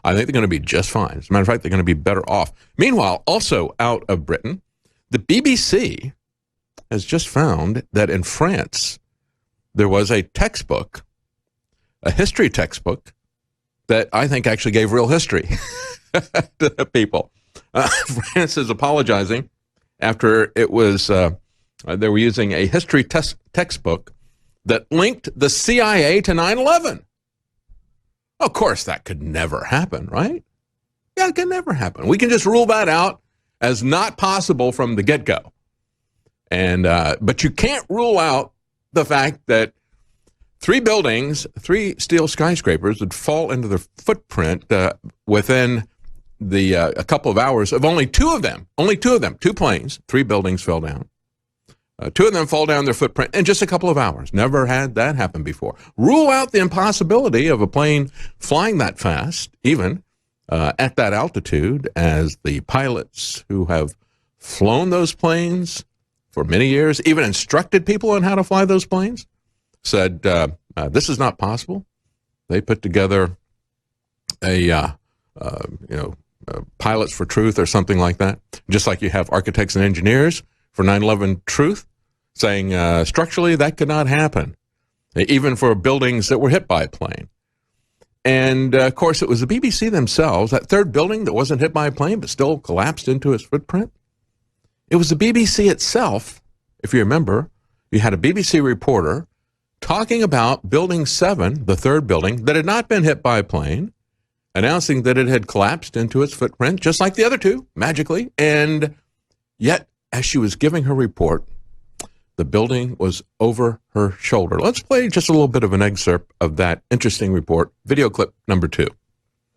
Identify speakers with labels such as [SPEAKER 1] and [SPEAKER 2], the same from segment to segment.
[SPEAKER 1] I think they're going to be just fine. As a matter of fact, they're going to be better off. Meanwhile, also out of Britain, the BBC has just found that in France, there was a textbook, a history textbook, that I think actually gave real history to the people. France is apologizing after it was, they were using a history textbook that linked the CIA to 9/11. Of course, that could never happen, right? Yeah, it can never happen. We can just rule that out as not possible from the get-go. And but you can't rule out the fact that three steel skyscrapers would fall into their footprint within a couple of hours of only two of them, two planes, three buildings fell down. Two of them fall down their footprint in just a couple of hours. Never had that happen before. Rule out the impossibility of a plane flying that fast, even at that altitude, as the pilots who have flown those planes for many years, even instructed people on how to fly those planes, said this is not possible. They put together Pilots for Truth or something like that, just like you have architects and engineers for 9/11 truth, saying structurally that could not happen, even for buildings that were hit by a plane. And, of course, it was the BBC themselves, that third building that wasn't hit by a plane but still collapsed into its footprint. It was the BBC itself, if you remember, you had a BBC reporter talking about Building 7, the third building, that had not been hit by a plane, announcing that it had collapsed into its footprint, just like the other two, magically. And yet, as she was giving her report, the building was over her shoulder. Let's play just a little bit of an excerpt of that interesting report, video clip number 2.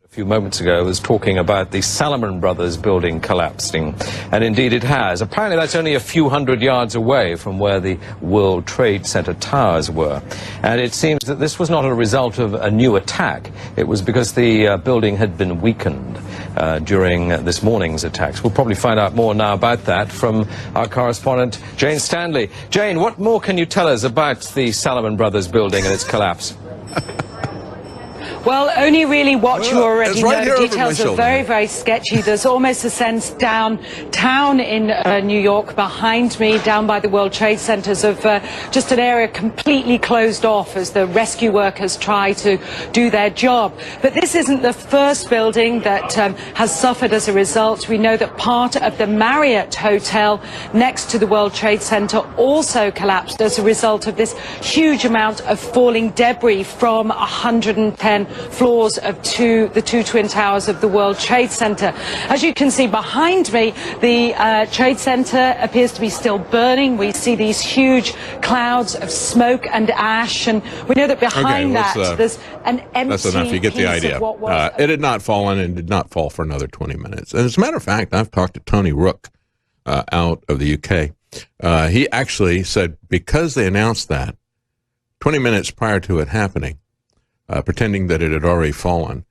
[SPEAKER 2] A few moments ago, I was talking about the Salomon Brothers building collapsing, and indeed it has. Apparently that's only a few hundred yards away from where the World Trade Center towers were. And it seems that this was not a result of a new attack. It was because the building had been weakened during this morning's attacks. We'll probably find out more now about that from our correspondent, Jane Stanley. Jane, what more can you tell us about the Salomon Brothers building and its collapse?
[SPEAKER 3] Well, only really what you already
[SPEAKER 1] right
[SPEAKER 3] know. Details are very, very sketchy. There's almost a sense downtown in New York behind me, down by the World Trade Centers, of just an area completely closed off as the rescue workers try to do their job. But this isn't the first building that has suffered as a result. We know that part of the Marriott Hotel next to the World Trade Center also collapsed as a result of this huge amount of falling debris from 110 floors of the two twin towers of the World Trade Center. As you can see behind me, the Trade Center appears to be still burning. We see these huge clouds of smoke and ash, and we know that behind there's an empty
[SPEAKER 1] That's enough. You get the idea. It had not fallen and did not fall for another 20 minutes. And as a matter of fact, I've talked to Tony Rook out of the UK. He actually said because they announced that 20 minutes prior to it happening, pretending that it had already fallen,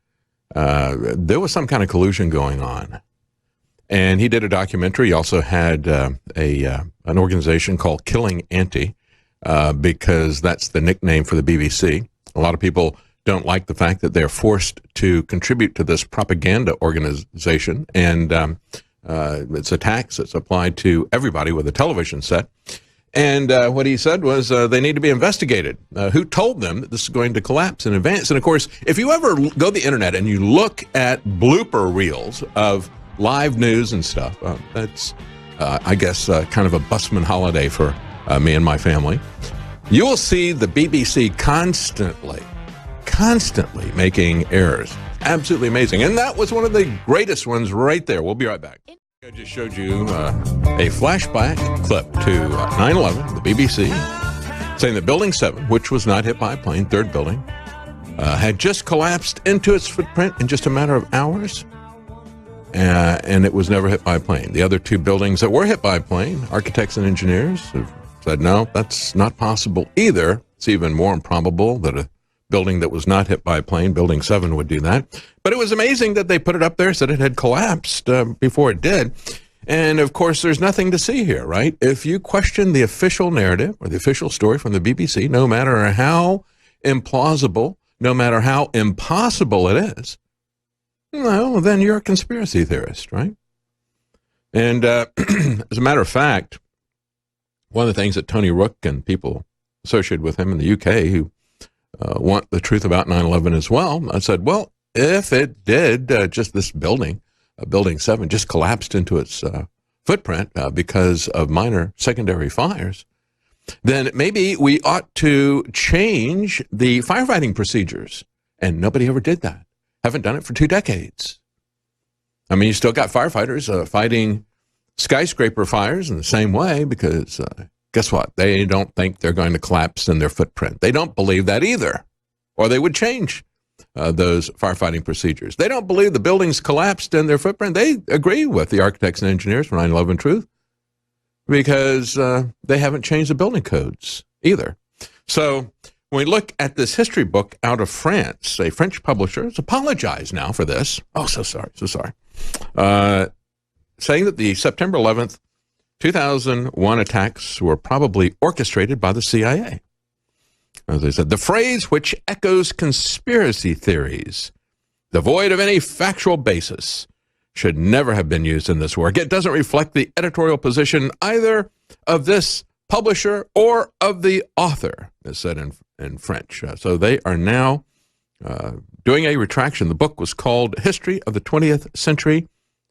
[SPEAKER 1] there was some kind of collusion going on. And he did a documentary. He also had an organization called Killing Anti, because that's the nickname for the BBC. A lot of people don't like the fact that they're forced to contribute to this propaganda organization, and it's a tax that's applied to everybody with a television set. And what he said was they need to be investigated. Who told them that this is going to collapse in advance? And, of course, if you ever go to the Internet and you look at blooper reels of live news and stuff, that's, I guess, kind of a busman holiday for me and my family. You will see the BBC constantly making errors. Absolutely amazing. And that was one of the greatest ones right there. We'll be right back. I just showed you a flashback clip to 9/11, the BBC, saying that Building 7, which was not hit by a plane, third building, had just collapsed into its footprint in just a matter of hours, and it was never hit by a plane. The other two buildings that were hit by a plane, architects and engineers have said, no, that's not possible either. It's even more improbable that a building that was not hit by a plane, Building 7, would do that. But it was amazing that they put it up there, said it had collapsed before it did. And, of course, there's nothing to see here, right? If you question the official narrative or the official story from the BBC, no matter how implausible, no matter how impossible it is, Well, then you're a conspiracy theorist, right? And as a matter of fact, one of the things that Tony Rook and people associated with him in the UK who want the truth about 9/11 as well, I said, well, if it did, just this building, Building 7, just collapsed into its footprint because of minor secondary fires, then maybe we ought to change the firefighting procedures. And nobody ever did that. Haven't done it for 2 decades. I mean, you still got firefighters fighting skyscraper fires in the same way because guess what? They don't think they're going to collapse in their footprint. They don't believe that either, or they would change those firefighting procedures. They don't believe the buildings collapsed in their footprint. They agree with the architects and engineers for 9/11 Truth because they haven't changed the building codes either. So when we look at this history book out of France, a French publisher has apologized now for this. Oh, so sorry. Saying that the September 11th, 2001 attacks were probably orchestrated by the CIA. As they said, the phrase which echoes conspiracy theories, devoid of any factual basis, should never have been used in this work. It doesn't reflect the editorial position either of this publisher or of the author, as said in French. So they are now doing a retraction. The book was called History of the 20th Century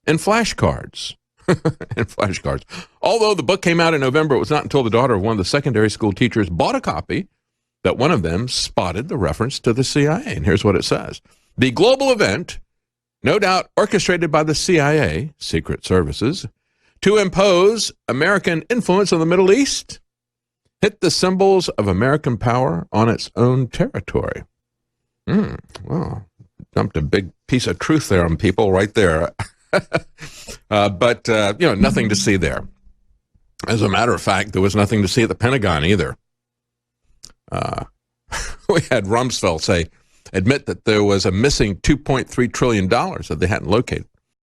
[SPEAKER 1] in Flashcards. In flashcards. Although the book came out in November, it was not until the daughter of one of the secondary school teachers bought a copy that one of them spotted the reference to the CIA. And here's what it says. The global event, no doubt orchestrated by the CIA, Secret Services, to impose American influence on the Middle East, hit the symbols of American power on its own territory. Well, dumped a big piece of truth there on people right there. But nothing to see there. As a matter of fact, there was nothing to see at the Pentagon either. We had Rumsfeld admit that there was a missing $2.3 trillion that they hadn't located.